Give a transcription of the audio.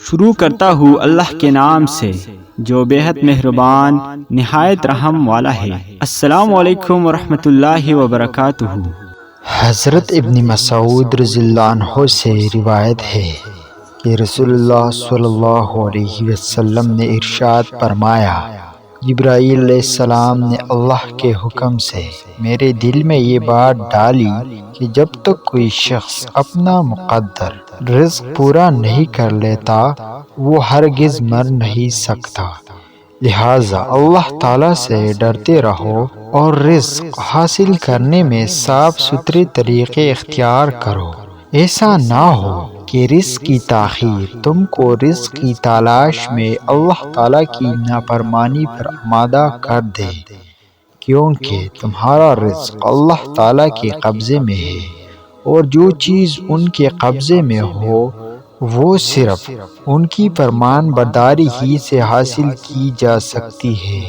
شروع کرتا ہوں اللہ کے نام سے جو بے حد مہربان نہایت رحم والا ہے۔ السلام علیکم ورحمۃ اللہ وبرکاتہ۔ حضرت ابن مسعود رضی اللہ عنہ سے روایت ہے کہ رسول اللہ صلی اللہ علیہ وسلم نے ارشاد فرمایا، جبرائیل علیہ السلام نے اللہ کے حکم سے میرے دل میں یہ بات ڈالی کہ جب تک کوئی شخص اپنا مقدر رزق پورا نہیں کر لیتا وہ ہرگز مر نہیں سکتا، لہٰذا اللہ تعالیٰ سے ڈرتے رہو اور رزق حاصل کرنے میں صاف ستھرے طریقے اختیار کرو۔ ایسا نہ ہو کہ رزق کی تاخیر تم کو رزق کی تلاش میں اللہ تعالیٰ کی نافرمانی پر آمادہ کر دے، کیونکہ تمہارا رزق اللہ تعالیٰ کے قبضے میں ہے، اور جو چیز ان کے قبضے میں ہو وہ صرف ان کی فرمان برداری ہی سے حاصل کی جا سکتی ہے۔